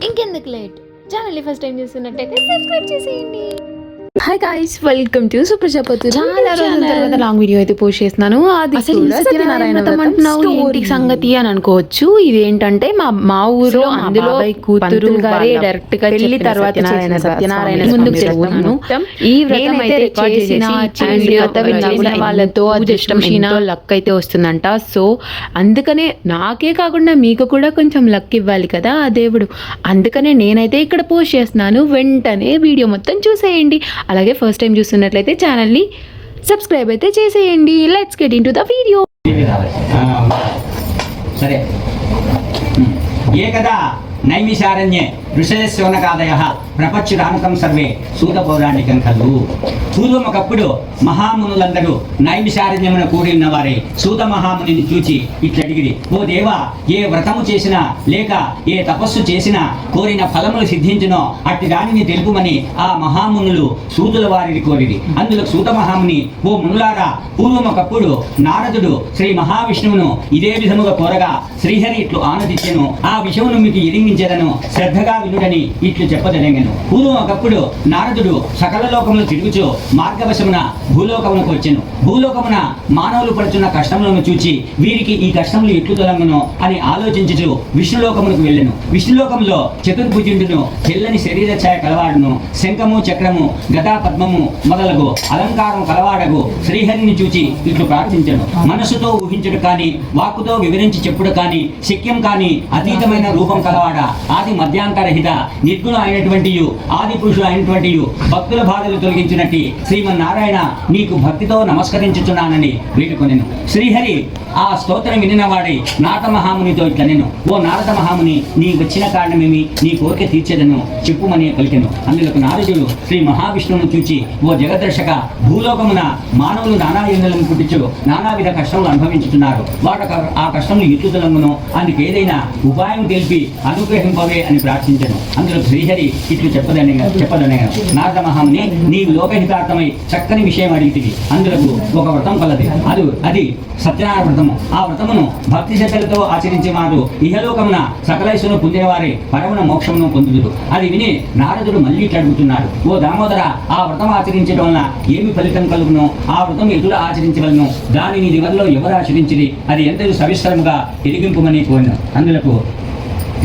ఇంకెందుకు లేట్, ఛానల్ని first time చూస్తున్నట్టయితే సబ్స్క్రైబ్ చేసేయండి. Hi guys, welcome to Suprajapathi. చాలా రోజుల తర్వాత లాంగ్ వీడియో అయితే పోస్ట్ చేస్తున్నాను. అది సత్యనారాయణ వ్రతం అంటున్నావు, ఏంటి సంగతి అని అనుకోవచ్చు. ఇదేంటంటే మా ఊర్లో అందులో కూతురు గారే డైరెక్ట్ గా పెళ్లి తర్వాత సత్యనారాయణ ముందుకు చెప్తున్నాను. ఈ వ్రతం అయితే రికార్డ్ చేసిన వాళ్ళతో అదృష్టం లక్ అయితే వస్తుందంట. సో అందుకనే నాకే కాకుండా మీకు కూడా కొంచెం లక్ ఇవ్వాలి కదా ఆ దేవుడు. అందుకనే నేనైతే ఇక్కడ పోస్ట్ చేస్తున్నాను. వెంటనే వీడియో మొత్తం చూసేయండి. అలాగే ఫస్ట్ టైం చూస్తున్నట్లయితే ఛానల్ని సబ్స్క్రైబ్ అయితే చేసేయండి. Let's get in to the video. సరే, ఏకదా నైమిషారణ్యే ఋషయశౌనకాదయ ప్రపంచురానుకం సర్వే సూత పౌరాణికం కలు. పూర్వం ఒకప్పుడు మహామునులందరూ నైమిషారణ్యమున కూడి ఉన్నవారే సూత మహామునిని చూచి ఇట్లడిగిరి, ఓ దేవా, ఏ వ్రతము చేసినా లేక ఏ తపస్సు చేసినా కోరిన ఫలములు సిద్ధించునో అట్టి దానిని తెలుపుమని ఆ మహామునులు సూతుల వారిని కోరిరి. అందులో సూత మహాముని, ఓ మునులారా, పూర్వం ఒకప్పుడు నారదుడు శ్రీ మహావిష్ణువును ఇదే విధముగా కోరగా శ్రీహరి ఇట్లు ఆనదిచ్చెను. ఆ విషయమును మీకు ఎరింగించెదను, శ్రద్ధగా వినుడని ఇట్లు చెప్పదనెను. పూర్వం ఒకప్పుడు నారదుడు సకల లోకములు తిరుగుచు మార్గవశమున భూలోకమునకు వచ్చెను. భూలోకమున మానవులు పడుచున్న కష్టములను చూచి వీరికి ఈ కష్టములు ఎట్లు తొలగును అని ఆలోచించుచు విష్ణులోకమునకు వెళ్ళెను. విష్ణులోకంలో చతుర్భుజుండును, తెల్లని శరీర ఛాయ కలవాడును, శంఖము చక్రము గదా పద్మము మొదలగు అలంకారం కలవాడగు శ్రీహరిని చూచి ఇట్లు ప్రార్థించెను. మనస్సుతో ఊహించుడు కాని, వాక్కుతో వివరించి చెప్పుడు కాని శక్యం కాని అతీతమైన రూపం కలవాడ, ఆది మధ్యాంతరహిత నిర్గుణ అయినటువంటి ఆది పురుషుడు అయినటువంటి భక్తుల బాధలు తొలగించినట్టు శ్రీమన్నారాయణ నీకు భక్తితో నమస్కరించుచున్నానని వేడుకొనెను. శ్రీహరి ఆ స్తోత్రం వినినవాడై నారద మహామునితో ఇట్లనెను, ఓ నారద మహాముని, నీ వచ్చిన కారణమేమి, నీ కోరిక తీర్చేదను చెప్పుమని పలికెను. అందులో నారదుడు శ్రీ మహావిష్ణువును చూచి, ఓ జగదర్శక, భూలోకమున మానవులు నానా యుద్ధలను పుట్టించు నానావిధ కష్టములు అనుభవించుతున్నారు. వాడు ఆ కష్టములు ఎత్తుదలంగును అందుకు ఏదైనా ఉపాయం తెలిపి అనుగ్రహింపవే అని ప్రార్థించను. అందులో శ్రీహరి ఇట్లు చెప్పదనగా, నారద మహాముని, నీవు లోకహితార్థమై చక్కని విషయం అడిగితివి. అందులో ఒక వ్రతం కలది, అది సత్యనారాయణ వ్రతము. ఆ వ్రతమును భక్తి శ్రద్ధలతో ఆచరించే వారు ఇహలోకమున సకలైశ్వరును పొందిన వారే పరమున మోక్షమును పొందుదురు. అది విని నారదుడు మళ్ళీ ఇట్లా అడుగుతున్నాడు, ఓ దామోదర, ఆ వ్రతం ఆచరించడం వలన ఏమి ఫలితం కలుగును? ఆ వ్రతం ఎదురు ఆచరించవలను? దానిని దివల్లో ఎవరు ఆచరించిరి? అది ఎంత సవిస్తరముగా ఎరిగింపుమని కోరిన. అందులకు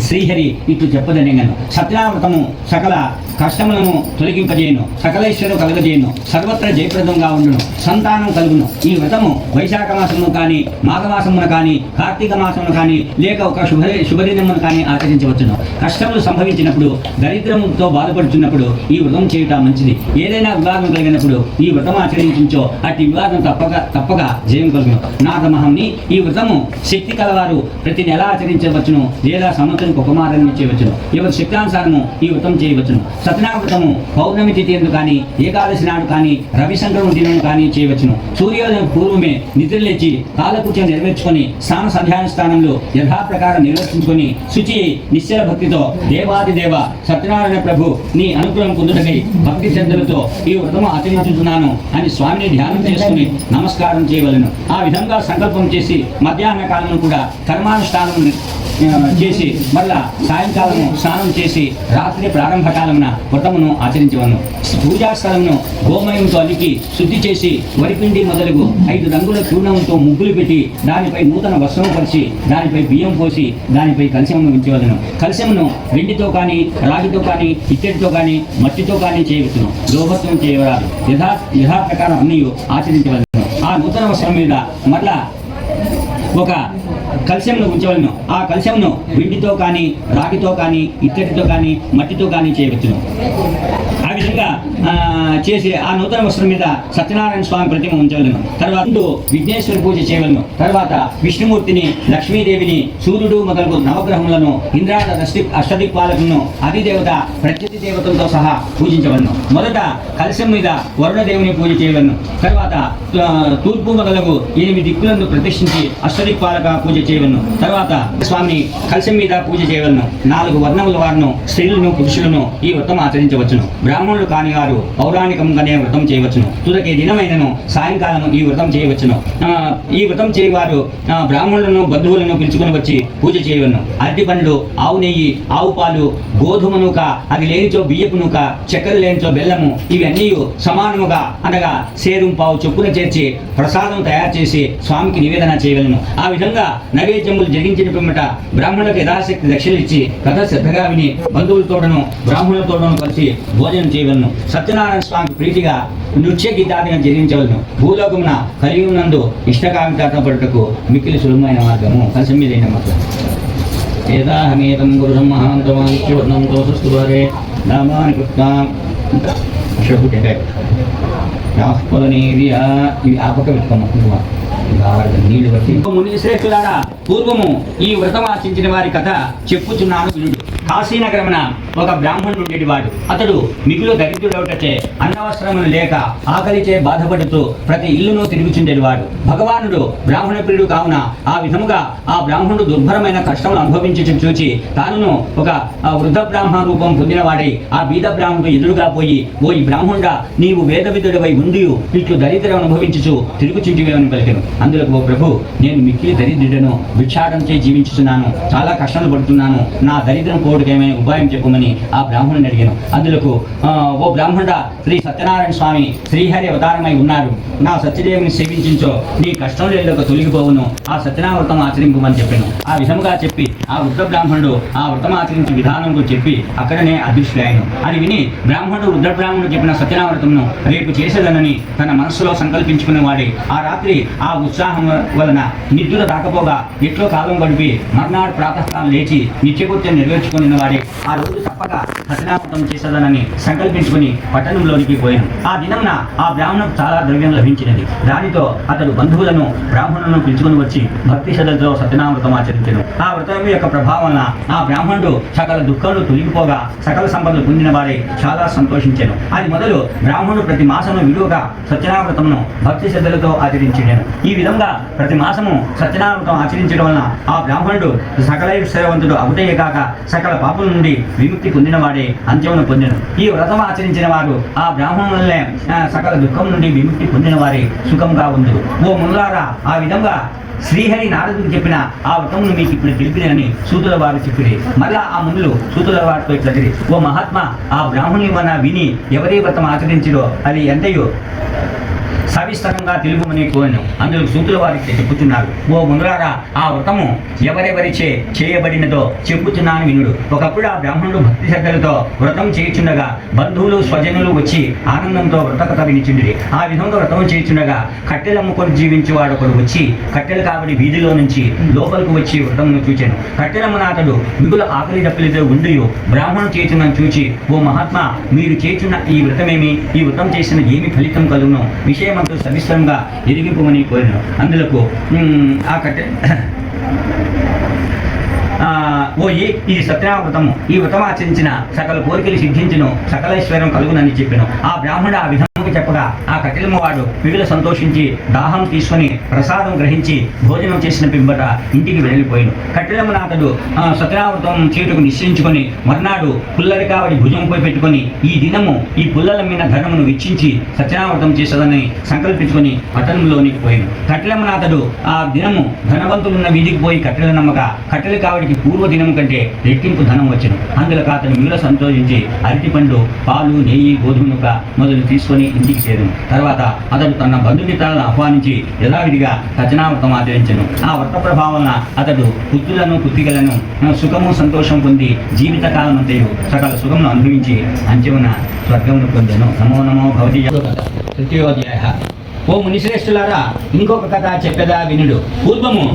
శ్రీహరి ఇట్లు చెప్పదనెను, సత్యనారాయణ సకల కష్టములను తొలగింపజేయను, సకలేశ్వరు కలగజేయను, సర్వత్ర జయప్రదంగా ఉండును, సంతానం కలుగును. ఈ వ్రతము వైశాఖ మాసమును కానీ, మాఘమాసమును కానీ, కార్తీక మాసమును కానీ, లేక ఒక శుభదినమును కానీ ఆచరించవచ్చును. కష్టములు సంభవించినప్పుడు, దరిద్రముతో బాధపడుతున్నప్పుడు ఈ వ్రతం చేయుట మంచిది. ఏదైనా వివాదం కలిగినప్పుడు ఈ వ్రతం ఆచరించో అట్టి వివాదం తప్పక జయం కలుగును. నారద మహాముని, ఈ వ్రతము శక్తి కలవారు ప్రతి నెల ఆచరించవచ్చును, లేదా సంవత్సరం ఒక మారాన్ని చేయవచ్చును. ఎవరి శక్తానుసారము ఈ వ్రతం చేయవచ్చును. సత్యనారాయణ వ్రతము పౌర్ణమి తిథి ఎందు కానీ, ఏకాదశి నాడు కానీ, రవి సంక్రమణ దినం కానీ చేయవచ్చును. సూర్యోదయం పూర్వమే నిద్రలేచి కాలకృత్య నెరవేర్చుకొని స్నాన సంధ్యాన స్థానంలో యథాప్రకారం నిర్వర్తించుకొని శుచి నిశ్చల భక్తితో దేవాదిదేవ సత్యనారాయణ ప్రభు నీ అనుగ్రహం పొందుటకై భక్తి శ్రద్ధలతో ఈ వ్రతము ఆచరించుతున్నాను అని స్వామిని ధ్యానం చేసుకుని నమస్కారం చేయవలను. ఆ విధంగా సంకల్పం చేసి మధ్యాహ్న కాలంలో కూడా కర్మానుష్ఠానం చేసి మళ్ళా సాయంకాలము స్నానం చేసి రాత్రి ప్రారంభ కాలమున వ్రతమును ఆచరించవలను. పూజాస్థలమును గోమయంతో అలికి శుద్ధి చేసి వరిపిండి మొదలగు 5 రంగుల చూర్ణంతో ముగ్గులు పెట్టి దానిపై నూతన వస్త్రం పరిచి దానిపై బియ్యం పోసి దానిపై కలశమును ఉంచవలను. కలశమును వెండితో కానీ, రాగితో కానీ, ఇత్తడితో కానీ, మట్టితో కానీ చేయవచ్చును. లోహత్వం చేయరాదు. యథాప్రకారం అన్నీ ఆచరించవలను. ఆ నూతన వస్త్రం మీద మళ్ళా ఒక కలశంను ఉంచవలను. ఆ కలశంను వెండితో కానీ, రాగితో కానీ, ఇత్తడితో కానీ, మట్టితో కానీ చేయవచ్చును. ఆ విధంగా చేసి ఆ నూతన వస్త్రం మీద సత్యనారాయణ స్వామి ప్రతిమ ఉంచవలను. తర్వాత విఘ్నేశ్వర పూజ చేయవలను. తర్వాత విష్ణుమూర్తిని, లక్ష్మీదేవిని, సూర్యుడు మొదలగు నవగ్రహములను, ఇంద్రాద అష్టదిక్పాలకులను, అధిదేవత ప్రత్యతి దేవతలతో సహా పూజించవలను. మొదట కలశం మీద వరుణదేవుని పూజ చేయవలను. తర్వాత తూర్పు మొదలగు 8 దిక్కులను ప్రతిష్ఠించి అష్టదిక్పాలక పూజ చేయవలను. తర్వాత స్వామిని కలశం మీద పూజ చేయవలను. 4 వర్ణముల వారును, స్త్రీలను, పురుషులను ఈ వ్రతం ఆచరించవచ్చును. బ్రాహ్మణులు కాని వారు వారు పౌరాణికంగానే వ్రతం చేయవచ్చును. తుదకి దినమైనను సాయంకాలము ఈ వ్రతం చేయవచ్చును. ఈ వ్రతం చేయవారు బ్రాహ్మణులను బంధువులను పిలుచుకుని వచ్చి పూజ చేయవలను. అరటి పండ్లు, ఆవు నెయ్యి, ఆవు పాలు, గోధుమ నూక, అది లేనిచో బియ్యపు నూక, చక్కెర లేనిచో బెల్లము, ఇవన్నీ సమానముగా అనగా సేరు పావు చొప్పున చేర్చి ప్రసాదం తయారు చేసి స్వామికి నివేదన చేయవలను. ఆ విధంగా నైవేద్యములు జరిగించిన పిమ్మట బ్రాహ్మణులకు యథాశక్తి దక్షిణ ఇచ్చి కథ శ్రద్ధగా విని బంధువులతోటను బ్రాహ్మణులతోటను కలిసి భోజనం చేయవలను. సత్యనారాయణ స్వామికి ప్రీతిగా నృత్య గీతాదిని జరిగించవలను. భూలోకమున కలియునందు ఇష్టకామితాటపడుటకు మిక్కిలి సులభమైన మార్గము, కలిసిమీదైన మార్గం. ఏదాహమేతం గురుసం మహాంతమాంత్యోర్ణం దోషస్తువారే నామాని కృత్వాం ఇవి ఆపక పెట్టుకోమా నీళ్లు బట్టి ముని శ్రేష్ఠులారా, పూర్వము ఈ వ్రతం ఆచరించిన వారి కథ చెప్పుచున్నాను వినుడు. కాశీనగరమున ఒక బ్రాహ్మణుడు ఉండేటివాడు. అతడు మిగులు దరిద్రుడవుటచే అన్నవస్త్రములు లేక ఆకలిచే బాధపడుతూ ప్రతి ఇల్లును తిరుగుచుండేవాడు. భగవానుడు బ్రాహ్మణ ప్రియుడు కావున ఆ విధముగా ఆ బ్రాహ్మణుడు దుర్భరమైన కష్టములు అనుభవించి చూచి తానును ఒక వృద్ధ బ్రాహ్మణ రూపం పొందినవాడై ఆ బీద బ్రాహ్మణుడు ఎదురుగా పోయి, ఓ ఈ బ్రాహ్మణుడా, నీవు వేదవిధుడవై ఉండి ఇట్లు దరిద్రం అనుభవించుచు తిరుగుచుంటివేమని పలికెను. అందులో, ఓ ప్రభు, నేను మిక్కిలి దరిద్రుడను, భిక్షాటంచే జీవించుతున్నాను, చాలా కష్టాలు పడుతున్నాను, నా దరిద్రం పోవడానికి ఏమైనా ఉపాయం చెప్పమని ఆ బ్రాహ్మణుని అడిగాను. అందులకు, ఓ బ్రాహ్మణుడా, శ్రీ సత్యనారాయణ స్వామి శ్రీహరి అవతారమై ఉన్నారు, నా సత్యదేవుని సేవించో నీ కష్టం లేక తొలగిపోవును, ఆ సత్యనావ్రతం ఆచరింపమని చెప్పాను. ఆ విధముగా చెప్పి ఆ వృద్ధ బ్రాహ్మణుడు ఆ వ్రతం ఆచరించి విధానం చెప్పి అక్కడనే అదృష్టులయ్యాను. అని విని బ్రాహ్మణుడు వృద్ధ బ్రాహ్మణుడు చెప్పిన సత్యనావ్రతమును రేపు చేసేదనని తన మనసులో సంకల్పించుకునేవాడే ఆ రాత్రి ఆ ఉత్సాహం వలన నిద్ర రాకపోగా ఎట్లో కాలం గడిపి మర్నాడు ప్రాతకాలం లేచి నిత్యకృత్యం నెరవేర్చుకుని వాడే ఆ రోజు తప్పక సత్యనావ్రతం చేసేదనని సంకల్పించుకుని పట్టణంలోనికి పోయాను. ఆ దినమున ఆ బ్రాహ్మణుకు చాలా ద్రవ్యం లభించినది. దానితో అతడు బంధువులను బ్రాహ్మణులను పిలుచుకుని వచ్చి భక్తి శ్రద్ధలతో సత్యనావ్రతం ఆచరించాను. ఆ వ్రతం యొక్క ప్రభావం వలన ఆ బ్రాహ్మణుడు సకల దుఃఖాలు తొలగిపోగా సకల సంపదలు పొందిన వాడే చాలా సంతోషించాను. అది మొదలు బ్రాహ్మణుడు ప్రతి మాసము విలువగా సత్యనావ్రతమును భక్తి శ్రద్ధలతో ఆచరించాను. ఈ విధంగా ప్రతి మాసము సత్యనావ్రతం ఆచరించడం వలన ఆ బ్రాహ్మణుడు సకల సేవంతుడు అవుటే కాక సకల పాపుల నుండి విముక్తి పొందిన వాడే అంత్యమును పొందెను. ఈ వ్రతం ఆచరించిన వారు ఆ బ్రాహ్మణులనే సకల దుఃఖం నుండి విముక్తి పొందిన వారే సుఖంగా ఉందరు. ఓ మునులారా, ఆ విధంగా శ్రీహరి నారదుడికి చెప్పిన ఆ వ్రతమును మీకు ఇప్పుడు తెలిపినని సూతుల వారు చెప్పిరి. మళ్ళా ఆ మునులు సూతుల వారితో ఇట్లా, ఓ మహాత్మా, ఆ బ్రాహ్మణుని మన విని ఎవరి వ్రతం ఆచరించిరో అది ఎంతయో సవిస్తరంగా తెలుగుమని కోరను. అందులో సూతుల వారికి చెప్పుచున్నారు, ఓ మునులారా, ఆ వ్రతము ఎవరెవరిచే చేయబడినదో చెప్పుచున్నాను వినుడు. ఒకప్పుడు ఆ బ్రాహ్మణుడు భక్తి శ్రద్ధలతో వ్రతం చేయుచుండగా బంధువులు స్వజనులు వచ్చి ఆనందంతో వ్రతకథ వినిచుండిరి. ఆ విధంగా వ్రతం చేయుచుండగా కట్టెలు అమ్ముకొని జీవించేవాడు ఒకడు వచ్చి కట్టెలు కాబట్టి వీధిలో నుంచి లోపలికి వచ్చి వ్రతమును చూచాను. కట్టెలమ్మున అతడు మిగుల ఆకలి దప్పులతో ఉండి బ్రాహ్మణుడు చేయుచున్నను చూచి, ఓ మహాత్మా, మీరు చేయుచున్న ఈ వ్రతమేమి, ఈ వ్రతం చేసిన ఏమి ఫలితం కలుగును, విషయం సవిస్తరంగా ఎరిగింపమని కోరిను. అందులకు ఆ కట్టె ఇది సత్యనావ్రతము, ఈ వ్రతం ఆచరించిన సకల కోరికలు సిద్ధించును, సకల ఐశ్వర్యం కలుగునని చెప్పాను. ఆ బ్రాహ్మణుడు ఆ విధంగా చెప్పగా ఆ కట్టెలమ్మ వాడు మిగుల సంతోషించి దాహం తీసుకొని ప్రసాదం గ్రహించి భోజనం చేసిన పిమ్మట ఇంటికి వెళ్ళిపోయాను. కట్టెలమ్మను అతడు సత్యనావ్రతం చేయుటకు నిశ్చయించుకొని మర్నాడు పుల్లరికావడి భుజంపై పెట్టుకొని ఈ దినము ఈ పుల్లలమ్మిన ధనమును వెచ్చించి సత్యనావ్రతం చేసేదని సంకల్పించుకొని పట్టణంలోనికి పోయాను. కట్టెలమ్మను అతడు ఆ దినము ధనవంతులున్న వీధికి పోయి కట్టెల నమ్మగా కట్టెల కావడికి పూర్వ దినం కంటే రెట్టింపు ధనం వచ్చెను. అందులో అతను మిగుల సంతోషించి అరటిపండు, పాలు, నెయ్యి, గోధుమ నూక మొదలు తీసుకొని ఇంటికి చేరును. తర్వాత అతడు తన బంధుమిత్రాలను ఆహ్వానించి యథావిధిగా సత్యనావ్రతం ఆచరించను. ఆ వ్రత ప్రభావం అతడు పుత్రులను పుత్రికలను సుఖము సంతోషం పొంది జీవితకాలం అంతయు సకల సుఖమును అనుభవించి అంత్యమున స్వర్గమును పొందెను. నమో నమో భవతి. తృతీయోధ్యాయ. ఓ మునిశ్రేష్ఠులారా, ఇంకొక కథ చెప్పేదా వినుడు. పూర్వము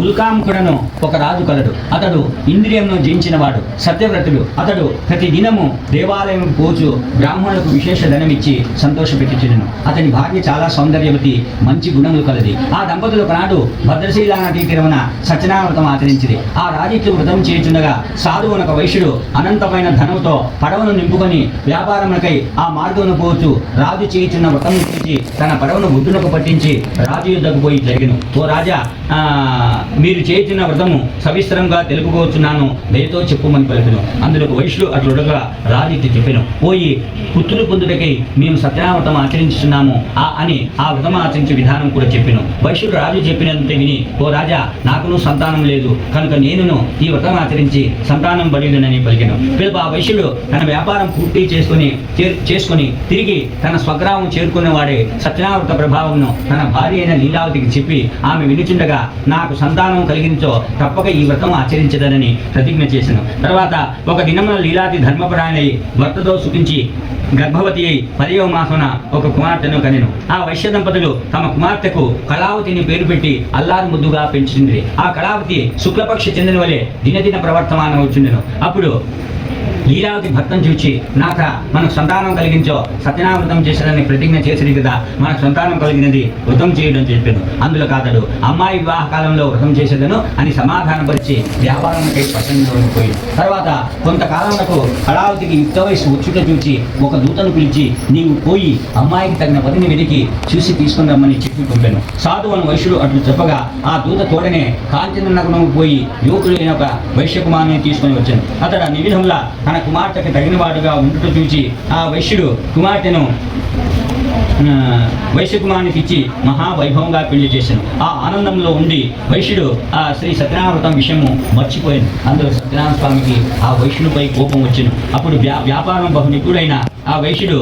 ఉల్కాముఖుడను ఒక రాజు కలడు. అతడు ఇంద్రియమును జయించినవాడు, సత్యవ్రతుడు. అతడు ప్రతి దినము దేవాలయం పోచు బ్రాహ్మణులకు విశేష ధనమిచ్చి సంతోషపెట్టుచుండెను. అతని భార్య చాలా సౌందర్యవతి, మంచి గుణములు కలది. ఆ దంపతులు ఒకనాడు భద్రశీల నదీ తీరమున సత్యనావ్రతం ఆచరించిరి. ఆ రాజుకి వ్రతం చేయుచుండగా సాధువునొక వైశ్యుడు అనంతమైన ధనముతో పడవను నింపుకొని వ్యాపారమునకై ఆ మార్గమును పోవచ్చు రాజు చేయుచున్న వ్రతం చూచి తన పడవను ఒడ్డునకు పట్టించి రాజు యుద్ధకు పోయి జరిగెను. ఓ రాజా, మీరు చేస్తున్న వ్రతము సవిస్తరంగా తెలుపుకోవచ్చున్నాను, దయతో చెప్పుమని పలికెను. అందులో వైశ్యుడు అట్లుడగా రాజు ఇట్లా చెప్పాను, పోయి పుత్రులు పొందుటకై మేము సత్యనావ్రతం ఆచరించుతున్నాము అని ఆ వ్రతం ఆచరించే విధానం కూడా చెప్పాను. వైశ్యుడు రాజు చెప్పినంత విని, ఓ రాజా, నాకును సంతానం లేదు కనుక నేనును ఈ వ్రతం ఆచరించి సంతానం బడినని పలికెను. పిలుపు ఆ వైశ్యుడు తన వ్యాపారం పూర్తి చేసుకుని తిరిగి తన స్వగ్రామం చేరుకునేవాడే సత్యనావ్రత ప్రభావంను తన భార్య అయిన లీలావతికి చెప్పి ఆమె వినుచుండగా, నాకు సంతానం కలిగించో తప్పక ఈ వ్రతం ఆచరించదనని ప్రతిజ్ఞ చేశాను. తర్వాత ఒక దినమున లీలావతి ధర్మపరాయణై భర్తతో సుఖించి గర్భవతి అయి 10వ మాసమున ఒక కుమార్తెను కనెను. ఆ వైశ్య దంపతులు తమ కుమార్తెకు కళావతిని పేరు పెట్టి అల్లారు ముద్దుగా పెంచింది. ఆ కళావతి శుక్లపక్ష చెందిన వలె దినదిన ప్రవర్తమానం వచ్చిండెను. అప్పుడు లీలావతి భర్తను చూచి, నాక మనకు సంతానం కలిగించో సత్యనావ్రతం చేసేదని ప్రతిజ్ఞ చేసిరి కదా, మనకు సంతానం కలిగినది వ్రతం చేయడం చెప్పాను. అందులో కాదడు అమ్మాయి వివాహ కాలంలో వ్రతం చేసేదను అని సమాధానపరిచి వ్యాపారంకై పట్టణంలోకి పోయి తర్వాత కొంతకాలంలో కళావతికి యుక్త వయసు వచ్చుట చూచి ఒక దూతను పిలిచి, నీవు పోయి అమ్మాయికి తగిన వదిని వెతికి చూసి తీసుకుని రమ్మని చెప్పి పంపాను. సాధు అని వైశ్యుడు అట్లు చెప్పగా ఆ దూత తోడనే కాంచన నగరం పోయి యువకుడైన ఒక వైశ్యకుమారుని తీసుకొని వచ్చాను. అతడు ఆ నివిధంలా తన కుమార్తెకి తగిన వాడుగా ఉండుట చూచి ఆ వైశ్యుడు కుమార్తెను వైశ్యకుమారునికి ఇచ్చి మహావైభవంగా పెళ్లి చేశాను. ఆ ఆనందంలో ఉండి వైశ్యుడు ఆ శ్రీ సత్యనావ్రతం విషయము మర్చిపోయాను. అందులో సత్యనారాయణ స్వామికి ఆ వైశ్యుడిపై కోపం వచ్చాను. అప్పుడు వ్యాపారం బహు నిపుణుడైన ఆ వైశ్యుడు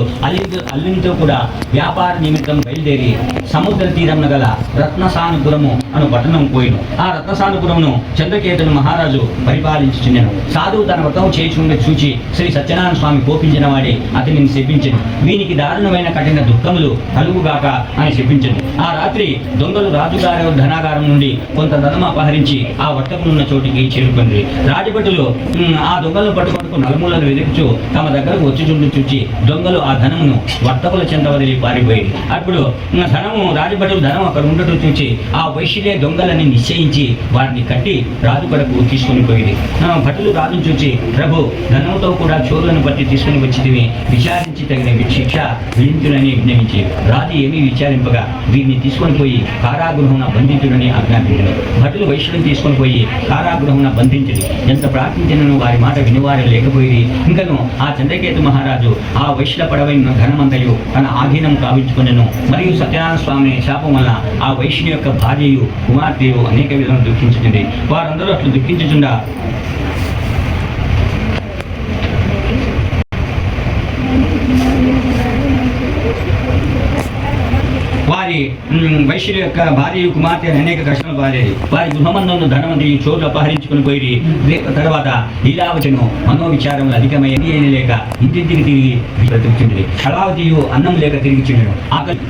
అల్లునితో కూడా వ్యాపార నిమిత్తం బయలుదేరి సముద్ర తీరంన గల రత్నసానుపురము అను పట్టణం పోయిను. ఆ రత్నసానుపురమును చంద్రకేతుడు మహారాజు పరిపాలించుచుండెను. సాధువు తన వ్రతం చేయుచుండ చూచి శ్రీ సత్యనారాయణ స్వామి కోపించిన వాడే అతనిని శపించెను. వీనికి దారుణమైన కఠిన దుఃఖములు కలుగుగాక అని చెప్పించింది. ఆ రాత్రి దొంగలు రాజుగారి ధనాగారం నుండి కొంత ధనం అపహరించి ఆ వర్తకులున్న చోటికి చేరుకుంది. రాజభటులు ఆ దొంగలను పట్టుకొట్టుకు నలుమూలను వెతుకుచూ తమ దగ్గరకు వచ్చి చూచి దొంగలు ఆ ధనమును వర్తకుల చెంత వదిలి పారిపోయింది. అప్పుడు రాజభటులు ధనం అక్కడ ఉండటం చూచి ఆ వైశ్యులే దొంగలని నిశ్చయించి వారిని కట్టి రాజు కడకు తీసుకుని పోయింది. భటులు రాజును చూచి, ప్రభు, ధనంతో కూడా చోరులను బట్టి తీసుకుని వచ్చి విచారించి తగిన శిక్ష విధించునని విన్నవించి రాజు ఏమీ విచారింపగా వీరిని తీసుకొని పోయి కారాగృహమున బంధించుడని ఆజ్ఞాపించను. భటులు వైశ్యులను తీసుకొని పోయి కారాగృహమున బంధించడి. ఎంత ప్రార్థించినను వారి మాట వినివారు లేకపోయి ఇంకను ఆ చంద్రకేతు మహారాజు ఆ వైశ్యుల పడవైన ఘనమంతయు తన ఆధీనం కావించుకునేను. మరియు సత్యనారాయణ స్వామి శాపం వల్ల ఆ వైశ్యుని యొక్క భార్యయు కుమార్తెయు అనేక విధంగా దుఃఖించుతుంది. వారందరూ అట్లు దుఃఖించుచుండా వారి వైశ్యుల యొక్క భార్య కుమార్తె అనేక కష్టాలు పారేది. వారి గృహమందు ధనమంది చోట్లు అపహరించుకుని పోయి తర్వాత లీలావతిను మనోవిచారములు అధికమైంది లేక ఇంటింటికి తిరిగి బ్రతుకుతుంది. కళావతియు అన్నం లేక తిరిగి చెందను.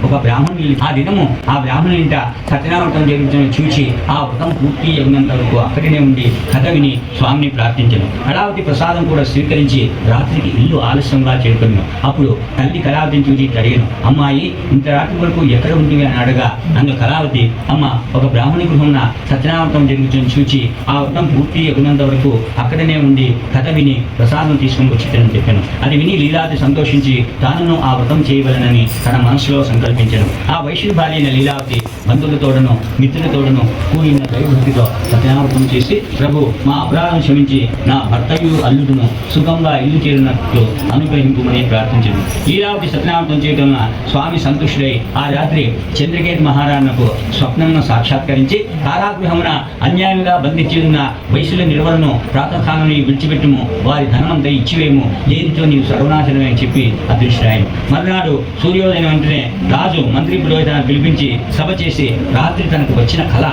ఒక బ్రాహ్మణులు ఆ దినము ఆ బ్రాహ్మణుని ఇంట సత్యనావ్రతం జరుగుతున్న చూచి ఆ వ్రతం పూర్తి అయినంత వరకు అక్కడనే ఉండి కథ విని స్వామిని ప్రార్థించను. కళావతి ప్రసాదం కూడా స్వీకరించి రాత్రికి ఇల్లు ఆలస్యంగా చేరుకున్నాను. అప్పుడు తల్లి కళావతిని చూసి అడిగాను, అమ్మాయి, ఇంత రాత్రి వరకు ఎక్కడ ఉంటివి అని అడగా అందులో కళావతి, అమ్మ, ఒక బ్రాహ్మణి గృహంన సత్యనావ్రతం జరుగుతుంది చూచి ఆ వ్రతం పూర్తి అయినంత వరకు అక్కడనే ఉండి కథ విని ప్రసాదం తీసుకుని వచ్చిందని చెప్పాను. అది విని లీలావతి సంతోషించి తాను ఆ వ్రతం చేయవలనని తన మనసులో సంకల్పించాను. ఆ వైశ్యుని భార్య అయిన లీలావతి బంధువులతోడను మిత్రులతోడను కూడిన దైవభక్తితో సత్యనావ్రతం చేసి, ప్రభు, మా అపరాధం క్షమించి నా భర్తయు అల్లుడును సుఖంగా ఇల్లు చేరినట్లు అనుగ్రహింపుమని ప్రార్థించింది. లీలావతి సత్యనావ్రతం చేయడం స్వామి సంతుష్టుడై ఆ రాత్రి చంద్రకేతు మహారాజునకు స్వప్నమును సాక్షాత్కరించి కారాగృహమున అన్యాయంగా బంధించి ఉన్న వైశ్యుల నిర్వహణను ప్రాతకాలను విడిచిపెట్టుము, వారి ధనమంతా ఇచ్చివేము, లేనితో నీవు సర్వనాశనమే అని చెప్పి అదృష్టాయను. మరునాడు సూర్యోదయం వెంటనే రాజు మంత్రి పురోహితులను పిలిపించి సభ చేసి రాత్రి తనకు వచ్చిన కళ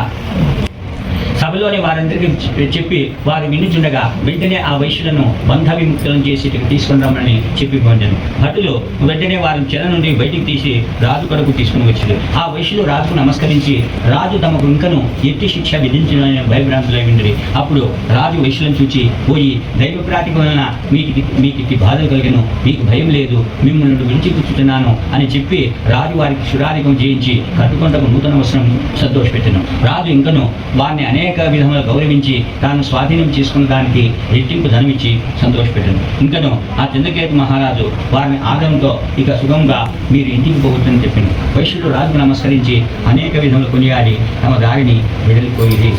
సభలోని వారందరికీ చెప్పి వారు వినుచుండగా వెంటనే ఆ వైశ్యులను బంధ విముక్తులను చేసి తీసుకుని రమ్మని చెప్పి పొందాను. భటులు వెంటనే వారిని చెర నుండి బయటికి తీసి రాజు కడకు తీసుకుని వచ్చారు. ఆ వైశ్యులు రాజుకు నమస్కరించి రాజు తమకు ఇంకను ఎట్టి శిక్ష విధించిన భయభ్రాంతులై ఉండి అప్పుడు రాజు వైశ్యులను చూచి, పోయి దైవ ప్రాతిక వలన మీకు ఇట్టి బాధలు కలిగను, మీకు భయం లేదు, మిమ్మల్ని విడిచిపుచ్చుతున్నాను అని చెప్పి రాజు వారికి శురాధికం చేయించి కట్టుకుంటకు నూతన వస్త్రం సంతోషపెట్టాను. రాజు ఇంకను వారిని అనేక విధములు గౌరవించి తాను స్వాధీనం చేసుకున్న దానికి రెట్టింపు ధనమిచ్చి సంతోషపెట్టాను. ఇంకను ఆ చంద్రకేతు మహారాజు వారిని ఆదరంతో ఇక సుగంగా మీరు ఇంటికి పోవచ్చని చెప్పింది. వైశ్యుడు రాజుకు నమస్కరించి అనేక విధములు కొనియాడి తమ దారిని వెడలిపోయి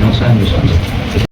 నమస్కారం చేసుకోండి.